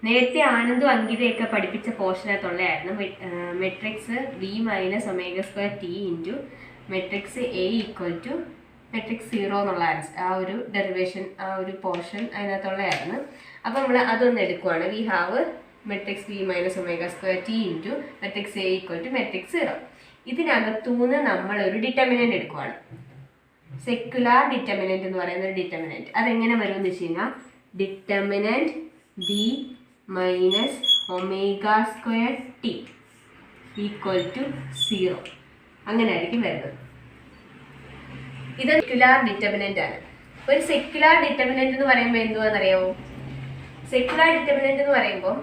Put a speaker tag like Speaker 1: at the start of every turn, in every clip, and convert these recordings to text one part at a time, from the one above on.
Speaker 1: നേരത്തെ ആനന്ദും അങ്കിതയൊക്കെ പഠിപ്പിച്ച പോർഷനകത്തുള്ളതായിരുന്നു matrix V minus omega square T into matrix A equal to matrix 0 എന്നുള്ള ആ ഒരു ഡെറിവേഷൻ, ആ ഒരു പോർഷൻ അതിനകത്തുള്ളതായിരുന്നു. അപ്പോൾ നമ്മൾ അതൊന്ന് എടുക്കുവാണ്. We have matrix V minus omega square T into matrix A equal to matrix 0. ഇതിനകത്തുനിന്ന് നമ്മളൊരു ഡിറ്റർമിനൻ്റ് എടുക്കുവാണ്. സെക്യുലാർ ഡിറ്റർമിനൻ്റ് എന്ന് പറയുന്ന ഒരു ഡിറ്റർമിനൻ്റ്. അതെങ്ങനെ വരുമെന്ന് വെച്ച് കഴിഞ്ഞാൽ determinant V minus omega square T equal to 0 അങ്ങനെ ആയിരിക്കും വരുന്നത്. ഇത് സെക്യുലാർ ഡിറ്റർമിനൻ്റ് ആണ്. ഒരു സെക്യുലാർ ഡിറ്റർമിനൻ്റ് എന്ന് പറയുമ്പോൾ എന്തുവാണെന്നറിയാമോ? സെക്യുലാർ ഡിറ്റർമിനൻ്റ് എന്ന് പറയുമ്പോൾ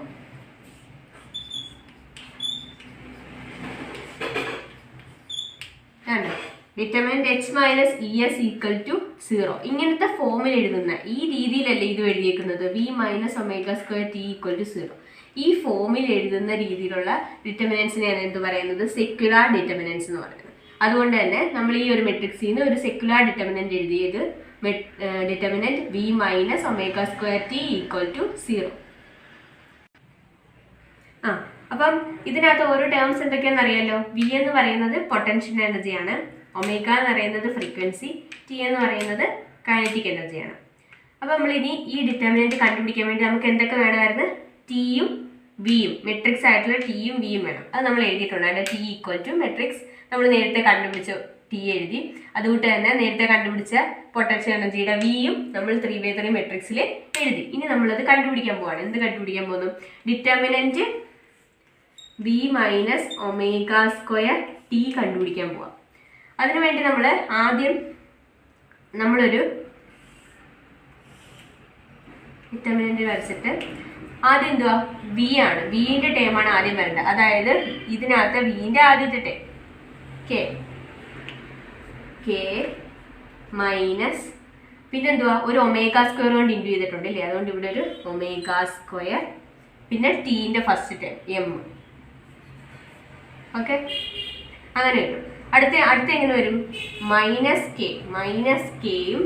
Speaker 1: determinant H minus E S equal to 0 ഇങ്ങനത്തെ ഫോമിൽ എഴുതുന്ന ഈ രീതിയിലല്ലേ ഇത് എഴുതിയേക്കുന്നത്. V minus omega square T equal to 0 ഈ ഫോമിൽ എഴുതുന്ന രീതിയിലുള്ള ഡിറ്റർമിനൻസിനെയാണ് എന്ത് പറയുന്നത്? സെക്യുലാർ ഡിറ്റർമിനൻസ് എന്ന് പറയുന്നത്. അതുകൊണ്ട് തന്നെ നമ്മൾ ഈ ഒരു മെട്രിക്സിൽ നിന്ന് ഒരു സെക്യുലാർ ഡിറ്റർമിനൻ്റ് എഴുതിയത് determinant V minus omega square T equal to 0. അപ്പം ഇതിനകത്ത് ഓരോ ടേംസ് എന്തൊക്കെയാണെന്ന് അറിയാലോ. വി എന്ന് പറയുന്നത് പൊട്ടൻഷ്യൽ എനർജിയാണ്, ഒമേഗ എന്ന് പറയുന്നത് ഫ്രീക്വൻസി, ടി എന്ന് പറയുന്നത് കൈനറ്റിക് എനർജിയാണ്. അപ്പോൾ നമ്മൾ ഇനി ഈ ഡിറ്റർമിനൻ്റ് കണ്ടുപിടിക്കാൻ വേണ്ടി നമുക്ക് എന്തൊക്കെ വേണമായിരുന്നു? ടിയും വിയും, മെട്രിക്സ് ആയിട്ടുള്ള ടിയും വിയും വേണം. അത് നമ്മൾ എഴുതിയിട്ടുണ്ട്. അതിൻ്റെ ടി ഈക്വൽ ടു മെട്രിക്സ് നമ്മൾ നേരത്തെ കണ്ടുപിടിച്ച ടി എഴുതി. അതുകൊണ്ട് തന്നെ നേരത്തെ കണ്ടുപിടിച്ച പൊട്ടൻഷ്യൽ എനർജിയുടെ വിയും നമ്മൾ 3/3 മെട്രിക്സിൽ എഴുതി. ഇനി നമ്മളത് കണ്ടുപിടിക്കാൻ പോവാണ്. എന്ത് കണ്ടുപിടിക്കാൻ പോകുന്നു? Determinant V minus omega square T കണ്ടുപിടിക്കാൻ പോവാം. അതിനുവേണ്ടി നമ്മൾ ആദ്യം നമ്മളൊരു ഡിറ്റർമിനൻ്റ് വരച്ചിട്ട് ആദ്യം എന്തുവാ? വി ആണ്, വിൻ്റെ ടേമാണ് ആദ്യം വരേണ്ടത്. അതായത് ഇതിനകത്ത് വിൻ്റെ ആദ്യത്തെ ടേം കെ മൈനസ് പിന്നെന്തുവാ? ഒരു ഒമേഗ സ്ക്വയർ കൊണ്ട് ഇൻറ്റു ചെയ്തിട്ടുണ്ട് അല്ലേ, അതുകൊണ്ട് ഇവിടെ ഒരു ഒമേഗ സ്ക്വയർ, പിന്നെ ടീൻ്റെ ഫസ്റ്റ് ടേം എം. ഓക്കെ, അങ്ങനെ കിട്ടും. അടുത്ത എങ്ങനെ വരും? മൈനസ് കെയും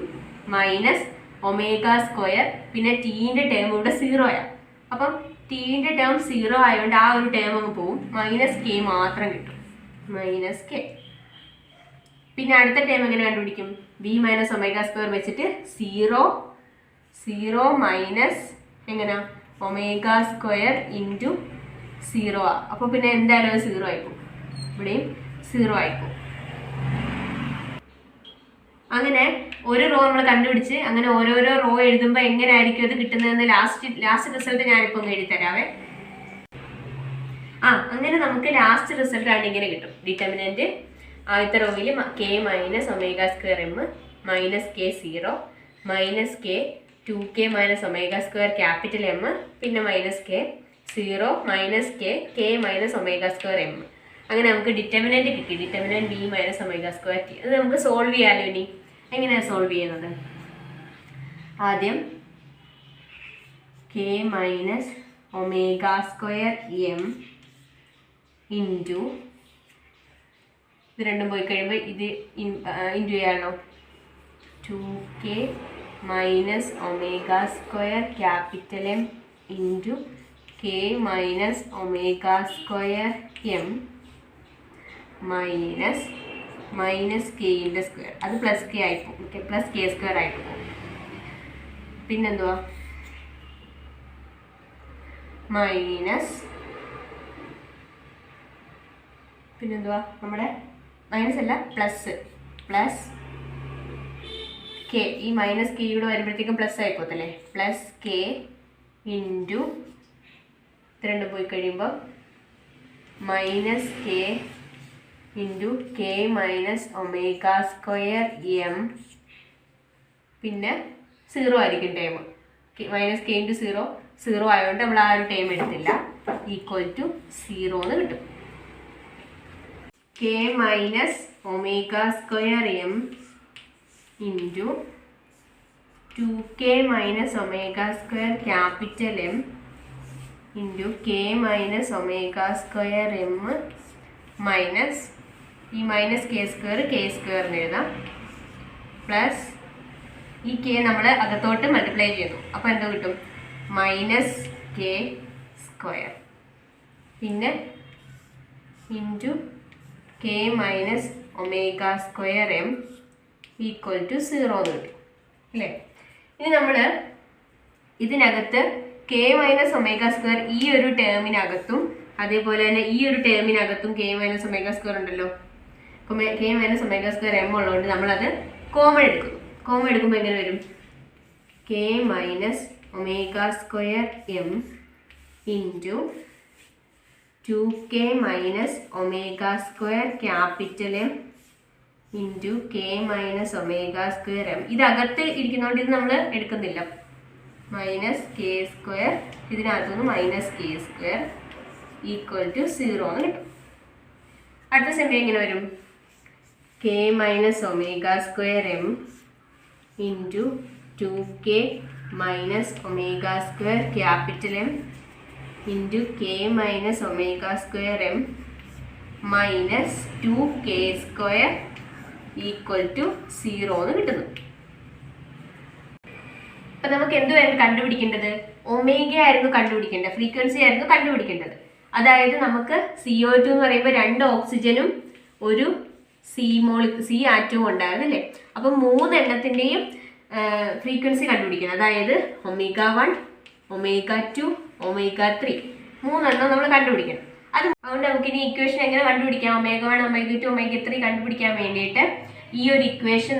Speaker 1: മൈനസ് ഒമേഗ സ്ക്വയർ, പിന്നെ ടീൻ്റെ ടേം ഇവിടെ 0 അപ്പം ടീൻ്റെ ടേം 0 ആയതുകൊണ്ട് ആ ഒരു ടേം അങ്ങ് പോവും. മൈനസ് കെ മാത്രം കിട്ടും, മൈനസ് കെ. പിന്നെ അടുത്ത ടേം എങ്ങനെ കണ്ടുപിടിക്കും? വി മൈനസ് ഒമേഗ സ്ക്വയർ വെച്ചിട്ട് 0 മൈനസ് എങ്ങനെ ഒമേഗ സ്ക്വയർ ഇൻറ്റു 0 അപ്പോൾ പിന്നെ എന്തായാലും അത് 0 ആയിപ്പോവും, ഇവിടെയും 0 ആയിപ്പോവും. അങ്ങനെ ഒരു റോ നമ്മൾ കണ്ടുപിടിച്ച് അങ്ങനെ ഓരോരോ റോ എഴുതുമ്പോൾ എങ്ങനെയായിരിക്കും അത് കിട്ടുന്നതെന്ന് ലാസ്റ്റ് റിസൾട്ട് ഞാനിപ്പോൾ ഒന്ന് എഴുതി തരാവേ. അങ്ങനെ നമുക്ക് ലാസ്റ്റ് റിസൾട്ട് ആണ് ഇങ്ങനെ കിട്ടും. ഡിറ്റർമിനൻ്റ് ആദ്യത്തെ റോയിൽ K minus omega square M minus K 0 minus K 2k minus omega square capital M പിന്നെ minus K 0 minus K minus omega square M. അങ്ങനെ നമുക്ക് ഡിറ്റർമിനൻ്റ് കിട്ടി. Determinant B minus omega square T. അത് നമുക്ക് solve ചെയ്യാമല്ലോ. ഇനി എങ്ങനെയാണ് solve ചെയ്യുന്നത്? ആദ്യം K minus omega square M into ഇത് രണ്ടും പോയി കഴിയുമ്പോൾ ഇത് ഇൻറ്റു ചെയ്യാണോ? 2k minus omega square capital M into K minus omega square M minus കെയുടെ സ്ക്വയർ. അത് പ്ലസ് കെ ആയിപ്പോകും, പ്ലസ് കെ സ്ക്വയർ ആയിപ്പോകും. പിന്നെന്തുവാ? പിന്നെന്തുവാ? നമ്മുടെ മൈനസ് അല്ല പ്ലസ് കെ. ഈ മൈനസ് കെ ഇവിടെ വരുമ്പോഴത്തേക്കും പ്ലസ് ആയിപ്പോത്തല്ലേ, പ്ലസ് കെ ഇൻറ്റു ഇത് രണ്ടും പോയി കഴിയുമ്പോൾ minus K into K minus omega square M പിന്നെ 0 ആയിരിക്കും ടേം. മൈനസ് കെ ഇൻറ്റു 0 ആയതുകൊണ്ട് നമ്മൾ ആ ഒരു ടേം എടുത്തില്ല. ഈക്വൽ ടു 0 എന്ന് കിട്ടും. K minus omega square M into 2k minus omega square capital M into K minus omega square M minus ഈ മൈനസ് കെ സ്ക്വയറിന് എഴുതാം പ്ലസ് ഈ കെ നമ്മൾ അകത്തോട്ട് മൾട്ടിപ്ലൈ ചെയ്യുന്നു. അപ്പോൾ എന്തോ കിട്ടും? മൈനസ് കെ സ്ക്വയർ പിന്നെ into K minus omega square M equal to 0 എന്ന് കിട്ടും അല്ലേ. ഇനി നമ്മൾ ഇതിനകത്ത് കെ മൈനസ് ഒമേഗ സ്ക്വയർ ഈ ഒരു ടേമിനകത്തും അതേപോലെ തന്നെ ഈ ഒരു ടേമിനകത്തും കെ മൈനസ് ഒമേഗ സ്ക്വയർ ഉണ്ടല്ലോ. K minus omega square M ഉള്ളതുകൊണ്ട് നമ്മളത് കോമൺ എടുക്കുന്നു. കോമൺ എടുക്കുമ്പോൾ എങ്ങനെ വരും? K minus omega square M into 2k minus omega square capital M into K minus omega square M. ഇതകത്ത് ഇരിക്കുന്നതുകൊണ്ട് ഇത് നമ്മൾ എടുക്കുന്നില്ല. മൈനസ് കെ സ്ക്വയർ ഇതിനകത്തുനിന്ന് minus K square equal to 0 എന്ന് കിട്ടും. അടുത്ത സമയം എങ്ങനെ വരും? K minus omega square M into 2k minus omega square capital M into K minus omega square M minus 2k square equal to 0 എന്ന് കിട്ടുന്നു. അപ്പം നമുക്ക് എന്തുവായിരുന്നു കണ്ടുപിടിക്കേണ്ടത്? ഒമേഗ ആയിരുന്നു കണ്ടുപിടിക്കേണ്ടത്, ഫ്രീക്വൻസി ആയിരുന്നു കണ്ടുപിടിക്കേണ്ടത്. അതായത് നമുക്ക് CO2 എന്ന് പറയുമ്പോൾ 2 ഓക്സിജനും ഒരു സി ആറ്റവും ഉണ്ടായിരുന്നു അല്ലേ. അപ്പം 3 എണ്ണത്തിൻ്റെയും ഫ്രീക്വൻസി കണ്ടുപിടിക്കണം. അതായത് ω1, ω2, ω3 3 നമ്മൾ കണ്ടുപിടിക്കണം. അതുകൊണ്ട് നമുക്കിനി ഇക്വേഷൻ എങ്ങനെ കണ്ടുപിടിക്കാം? ω1, ω2, ω3 കണ്ടുപിടിക്കാൻ വേണ്ടിയിട്ട് ഈ ഒരു ഇക്വേഷൻ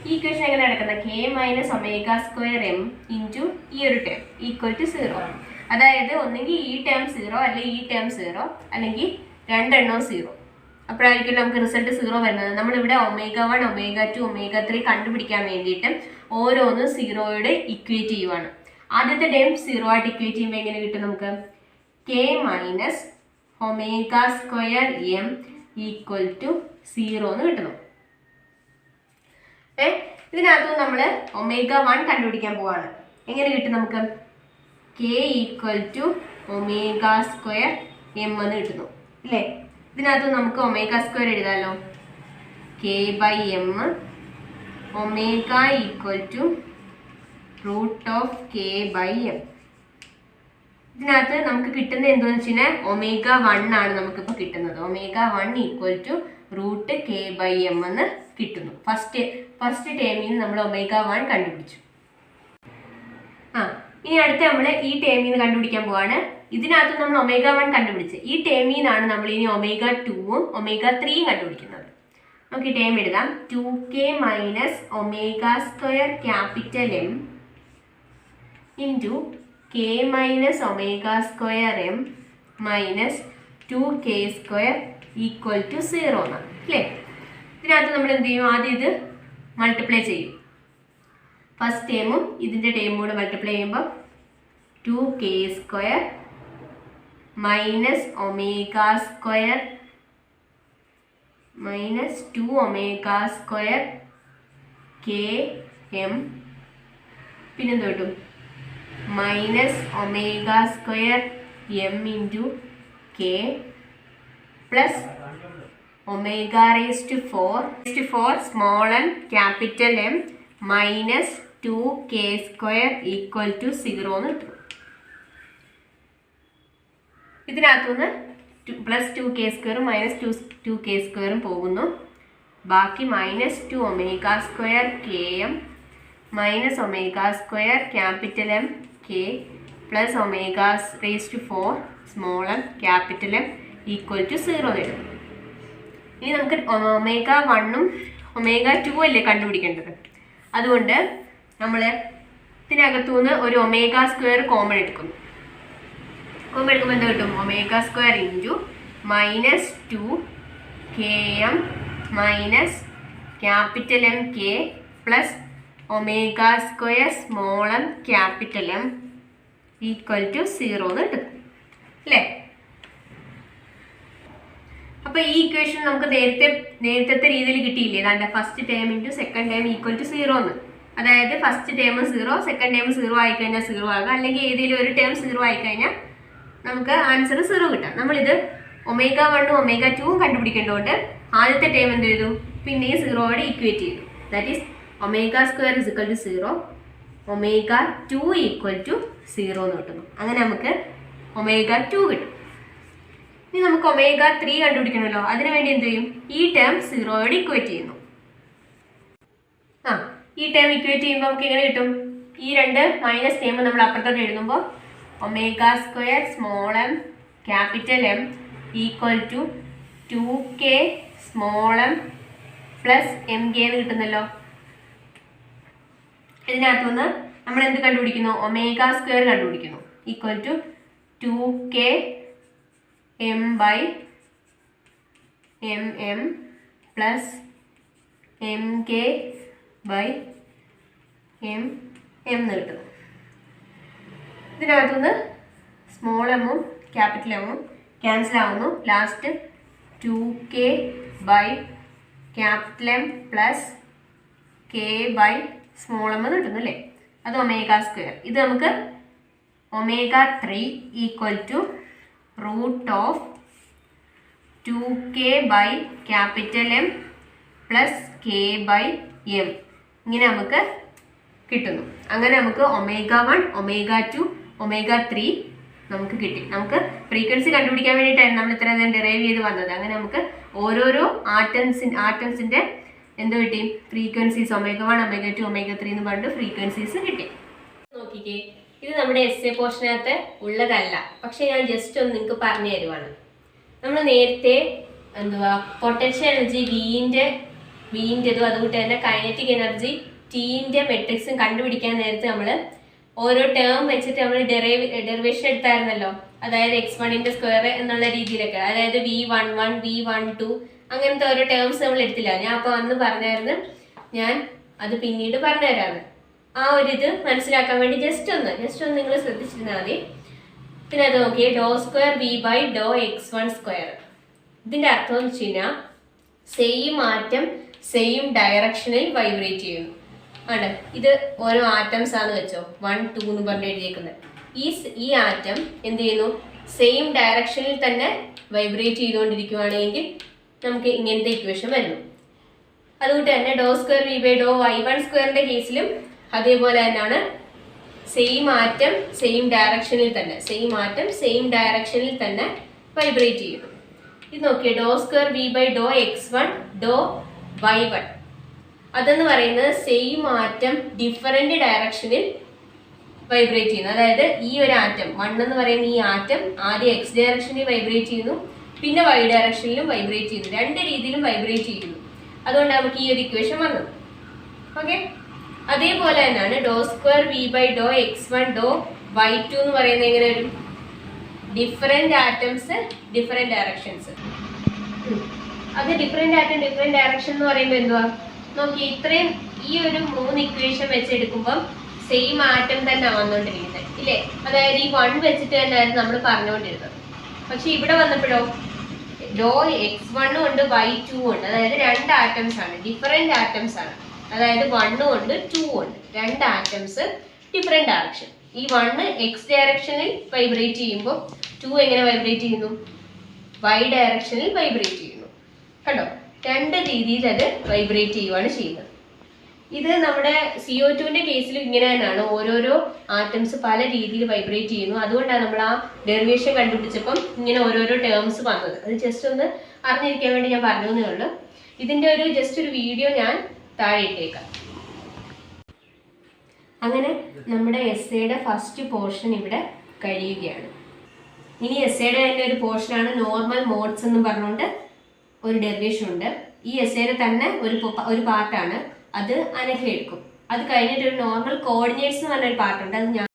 Speaker 1: ഈ ഇക്വേഷൻ എങ്ങനെ നടക്കുന്നത്? K minus omega square M into ഈ ഒരു ടേം ഈക്വൽ ടു 0. അതായത് ഒന്നെങ്കിൽ ഈ ടേം 0 അല്ലെങ്കിൽ ഈ ടേം 0 അല്ലെങ്കിൽ രണ്ടെണ്ണവും 0. അപ്പോഴായിരിക്കും നമുക്ക് റിസൾട്ട് 0 വരുന്നത്. നമ്മളിവിടെ ω1, ω2, ω3 കണ്ടുപിടിക്കാൻ വേണ്ടിയിട്ട് ഓരോന്നും 0യോട് ഇക്വേറ്റ് ചെയ്യുവാണ്. ആദ്യത്തെ ടേം 0 ആയിട്ട് ഇക്വേറ്റ് ചെയ്യുമ്പോൾ എങ്ങനെ കിട്ടും നമുക്ക്? K minus omega square M equal to 0 എന്ന് കിട്ടുന്നു. ഇതിനകത്ത് നമ്മൾ ω1 കണ്ടുപിടിക്കാൻ പോവാണ്. എങ്ങനെ കിട്ടും നമുക്ക്? K equal to omega square M എന്ന് കിട്ടുന്നു അല്ലേ. ഇതിനകത്ത് നമുക്ക് ഒമേഗ സ്ക്വയർ എഴുതാമല്ലോ. K by M omega equal to root of K by M. ഇതിനകത്ത് നമുക്ക് കിട്ടുന്നത് എന്താണെന്ന് വെച്ച് കഴിഞ്ഞാൽ ω1 ആണ് നമുക്കിപ്പോൾ കിട്ടുന്നത്. ω1 equal to root K by M എന്ന് കിട്ടുന്നു. ഫസ്റ്റ് ടേമിൽ നിന്ന് നമ്മൾ ω1 കണ്ടുപിടിച്ചു. ഇനി അടുത്ത് നമ്മൾ ഈ ടേമിൽ നിന്ന് കണ്ടുപിടിക്കാൻ പോവാണ്. ഇതിനകത്ത് നമ്മൾ ω1 കണ്ടുപിടിച്ച് ഈ ടേമിൽ നിന്നാണ് നമ്മൾ ഇനി ω2ഉം ω3യും കണ്ടുപിടിക്കുന്നത്. നമുക്ക് ഈ ടേം എഴുതാം. 2k minus omega square capital M into K minus omega square M minus 2k square equal to 0 എന്നാണ് അല്ലേ. ഇതിനകത്ത് നമ്മൾ എന്ത് ചെയ്യും? ആദ്യം ഇത് മൾട്ടിപ്ലൈ ചെയ്യും. ഫസ്റ്റ് ടേമും ഇതിൻ്റെ ടേമും കൂടെ മൾട്ടിപ്ലൈ ചെയ്യുമ്പോൾ 2k square minus omega square minus 2 omega square K M പിന്നെന്ത് കിട്ടും? Minus omega square M into K plus omega raise to 4 small N capital M minus 2k square equal to 0 എന്ന് കിട്ടും. ഇതിനകത്തുനിന്ന് plus 2k സ്ക്വയറും minus 2k സ്ക്വയറും പോകുന്നു. ബാക്കി minus 2 omega square K M minus omega square capital M K plus omega raise to 4 small M capital M equal to 0 വരും. ഇനി നമുക്ക് ω1ഉം ω2ഉം അല്ലേ കണ്ടുപിടിക്കേണ്ടത്. അതുകൊണ്ട് നമ്മൾ ഇതിനകത്തുനിന്ന് ഒരു ഒമേഗ സ്ക്വയർ കോമൺ എടുക്കുന്നു. കോമൺ എടുക്കുമ്പോൾ എന്താ കിട്ടും? Omega square into minus 2 km minus capital M K plus omega square small M capital M equal to 0 എന്ന് കിട്ടും അല്ലേ. അപ്പോൾ ഈ ഇക്വേഷൻ നമുക്ക് നേരത്തെ രീതിയിൽ കിട്ടിയില്ലേ? അതാണ്ട് first term into second term equal to 0 എന്ന്. അതായത് ഫസ്റ്റ് ടേം 0, സെക്കൻഡ് ടേം 0 ആയിക്കഴിഞ്ഞാൽ 0 ആകാം, അല്ലെങ്കിൽ ഏതെങ്കിലും ഒരു ടേം 0 ആയിക്കഴിഞ്ഞാൽ നമുക്ക് ആൻസർ 0 കിട്ടാം. നമ്മളിത് ω1ഉം ω2ഉം കണ്ടുപിടിക്കേണ്ടതുകൊണ്ട് ആദ്യത്തെ ടേം എന്ത് ചെയ്തു? പിന്നെയും 0യോടെ ഇക്വേറ്റ് ചെയ്തു. That is omega square is equal to 0, omega 2 equal to 0 എന്ന് കിട്ടുന്നു. അങ്ങനെ നമുക്ക് ഒമേഗ 2 കിട്ടും. ഇനി നമുക്ക് ഒമേഗ 3 കണ്ടുപിടിക്കണമല്ലോ. അതിനുവേണ്ടി എന്ത് ചെയ്യും? ഈ ടേം 0യോട് ഇക്വേറ്റ് ചെയ്യുന്നു. ഈ ടേം ഇക്വേറ്റ് ചെയ്യുമ്പോൾ നമുക്ക് എങ്ങനെ കിട്ടും? ഈ രണ്ട് മൈനസ് ടേം നമ്മൾ അപ്പുറത്തോട്ട് എഴുതുമ്പോൾ omega square small M capital M equal to 2k small M plus M K എന്ന് കിട്ടുന്നല്ലോ. ഇതിനകത്തുനിന്ന് നമ്മൾ എന്ത് കണ്ടുപിടിക്കുന്നു? ഒമേഗ സ്ക്വയർ കണ്ടുപിടിക്കുന്നു. Equal to 2k M by M M plus M K by M M എന്ന് കിട്ടുന്നു. ഇതിനകത്തുനിന്ന് സ്മോൾ എമ്മും ക്യാപിറ്റൽ എമ്മും ക്യാൻസൽ ആവുന്നു. Last 2k by capital M plus K by small M എന്ന് കിട്ടുന്നു അല്ലേ? അത് ഒമേഗ സ്ക്വയർ. ഇത് നമുക്ക് omega 3 equal to root of 2k by capital M plus K by M ഇങ്ങനെ നമുക്ക് കിട്ടുന്നു. അങ്ങനെ നമുക്ക് ഒമേഗ 1 ഒമേഗ 2 ഒമേഗ 3 നമുക്ക് കിട്ടി. നമുക്ക് ഫ്രീക്വൻസി കണ്ടുപിടിക്കാൻ വേണ്ടിയിട്ടാണ് നമ്മൾ ഇത്ര നേരം ഡിറൈവ് ചെയ്ത് വന്നത്. അങ്ങനെ നമുക്ക് ഓരോരോ ആറ്റംസിൻ്റെ എന്ത് കിട്ടി? ഫ്രീക്വൻസീസ് ഒമേഗ 1 ഒമേഗ 2 ഒമേഗ 3 എന്ന് പറഞ്ഞിട്ട് ഫ്രീക്വൻസീസ് കിട്ടി. നോക്കിക്കേ, ഇത് നമ്മുടെ എസ്സേ പോർഷനകത്ത് ഉള്ളതല്ല, പക്ഷെ ഞാൻ ജസ്റ്റ് ഒന്ന് നിങ്ങൾക്ക് പറഞ്ഞു തരുവാണ്. നമ്മൾ നേരത്തെ പൊട്ടൻഷ്യൽ എനർജി വീൻ്റെതും അതുകൊണ്ട് തന്നെ കൈനറ്റിക് എനർജി ടീൻ്റെ മെട്രിക്സും കണ്ടുപിടിക്കാൻ നേരത്തെ നമ്മൾ ഓരോ ടേം വെച്ചിട്ട് നമ്മൾ ഡെറിവേഷൻ എടുത്തായിരുന്നല്ലോ. അതായത് x1 സ്ക്വയർ എന്നുള്ള രീതിയിലൊക്കെ, അതായത് v11 v12 അങ്ങനത്തെ ഓരോ ടേംസ് നമ്മൾ എടുത്തില്ല. ഞാൻ അപ്പോൾ അന്ന് പറഞ്ഞായിരുന്നു, ഞാൻ അത് പിന്നീട് പറഞ്ഞു തരാമെന്ന്. ആ ഒരു ഇത് മനസ്സിലാക്കാൻ വേണ്ടി ജസ്റ്റ് ഒന്ന് നിങ്ങൾ ശ്രദ്ധിച്ചിരുന്നാൽ മതി. പിന്നെ അത് നോക്കിയേ, ഡോ സ്ക്വയർ v ബൈ ഡോ x1 സ്ക്വയർ. ഇതിൻ്റെ അർത്ഥം എന്ന് വെച്ച് കഴിഞ്ഞാൽ സെയിം ആറ്റം സെയിം ഡയറക്ഷനിൽ വൈബ്രേറ്റ് ചെയ്യുന്നു. ആണ് ഇത് ഓരോ ആറ്റംസ് ആണെന്ന് വെച്ചോ, 1 2 എന്ന് പറഞ്ഞ് എഴുതിയേക്കുന്നത്. ഈ ആറ്റം എന്ത് ചെയ്യുന്നു? സെയിം ഡയറക്ഷനിൽ തന്നെ വൈബ്രേറ്റ് ചെയ്തുകൊണ്ടിരിക്കുകയാണെങ്കിൽ നമുക്ക് ഇങ്ങനത്തെ ഇക്വേഷൻ വരുന്നു. അതുകൊണ്ട് തന്നെ ഡോ സ്ക്വയർ വി ബൈ ഡോ y1 സ്ക്വയറിന്റെ കേസിലും അതേപോലെ തന്നെയാണ്. സെയിം ആറ്റം സെയിം ഡയറക്ഷനിൽ തന്നെ വൈബ്രേറ്റ് ചെയ്യുന്നു. ഇത് നോക്കിയേ, ഡോ സ്ക്വയർ വി ബൈ ഡോ x1 ഡോ y1 അതെന്ന് പറയുന്നത് സെയിം ആറ്റം ഡിഫറെന്റ് ഡയറക്ഷനിൽ വൈബ്രേറ്റ് ചെയ്യുന്നു. അതായത് ഈ ഒരു ആറ്റം 1 എന്ന് പറയുന്ന ഈ ആറ്റം ആദ്യം x ഡയറക്ഷനിൽ വൈബ്രേറ്റ് ചെയ്യുന്നു, പിന്നെ y ഡയറക്ഷനിലും വൈബ്രേറ്റ് ചെയ്യുന്നു. രണ്ട് രീതിയിലും വൈബ്രേറ്റ് ചെയ്യുന്നു. അതുകൊണ്ട് നമുക്ക് ഈ ഒരു ഇക്വേഷൻ വന്നത്. ഓക്കെ, അതേപോലെ തന്നെയാണ് ഡോ സ്ക്വയർ വി ബൈ ഡോ x1 ഡോ y2 എന്ന് പറയുന്നത് എങ്ങനെ വരും? Different atoms different directions. അത് ഡിഫറെന്റ് ആറ്റം ഡിഫറെന്റ് ഡയറക്ഷൻ എന്ന് പറയുമ്പോൾ എന്തുവാ? നോക്കി, ഇത്രയും ഈ ഒരു 3 ഇക്വേഷൻ വെച്ചെടുക്കുമ്പം സെയിം ആറ്റം തന്നെ വന്നുകൊണ്ടിരിക്കുന്നത് ഇല്ലേ? അതായത് ഈ 1 വെച്ചിട്ട് തന്നെയായിരുന്നു നമ്മൾ പറഞ്ഞുകൊണ്ടിരുന്നത്. പക്ഷെ ഇവിടെ വന്നപ്പോഴോ ഡോ x1 ഉണ്ട് y2 ഉണ്ട്. അതായത് രണ്ട് ആറ്റംസ് ആണ്, ഡിഫറെന്റ് ആറ്റംസ് ആണ്. അതായത് 1 ഉണ്ട് 2 ഉണ്ട്, രണ്ട് ആറ്റംസ് ഡിഫറെന്റ് ഡയറക്ഷൻ. ഈ 1 x ഡയറക്ഷനിൽ വൈബ്രേറ്റ് ചെയ്യുമ്പോൾ 2 എങ്ങനെ വൈബ്രേറ്റ് ചെയ്യുന്നു? y ഡയറക്ഷനിൽ വൈബ്രേറ്റ് ചെയ്യുന്നു. കണ്ടോ, രണ്ട് രീതിയിൽ അത് വൈബ്രേറ്റ് ചെയ്യുകയാണ് ചെയ്യുന്നത്. ഇത് നമ്മുടെ CO2ന്റെ കേസിൽ ഇങ്ങനെ തന്നെയാണ്. ഓരോരോ ആറ്റംസ് പല രീതിയിൽ വൈബ്രേറ്റ് ചെയ്യുന്നു. അതുകൊണ്ടാണ് നമ്മൾ ആ ഡെറിവേഷൻ കണ്ടുപിടിച്ചപ്പം ഇങ്ങനെ ഓരോരോ ടേംസ് വന്നത്. അത് ജസ്റ്റ് ഒന്ന് അറിഞ്ഞിരിക്കാൻ വേണ്ടി ഞാൻ പറഞ്ഞതേ ഉള്ളൂ. ഇതിൻ്റെ ഒരു ജസ്റ്റ് ഒരു വീഡിയോ ഞാൻ താഴെ ഇട്ടേക്കാം. അങ്ങനെ നമ്മുടെ എസ്സേയുടെ ഫസ്റ്റ് പോർഷൻ ഇവിടെ കഴിയുകയാണ്. ഇനി എസ്സേയുടെ തന്നെ ഒരു പോർഷനാണ് നോർമൽ മോഡ്സ് എന്ന് പറഞ്ഞുകൊണ്ട് ഒരു ഡെറിവേഷൻ ഉണ്ട്. ഈ എസ്സേയുടെ തന്നെ ഒരു പാർട്ടാണ്, അത് അനഘ എടുക്കും. അത് കഴിഞ്ഞിട്ട് ഒരു നോർമൽ കോർഡിനേറ്റ്സ് എന്ന് പറഞ്ഞൊരു പാർട്ടുണ്ട്, അത് ഞാൻ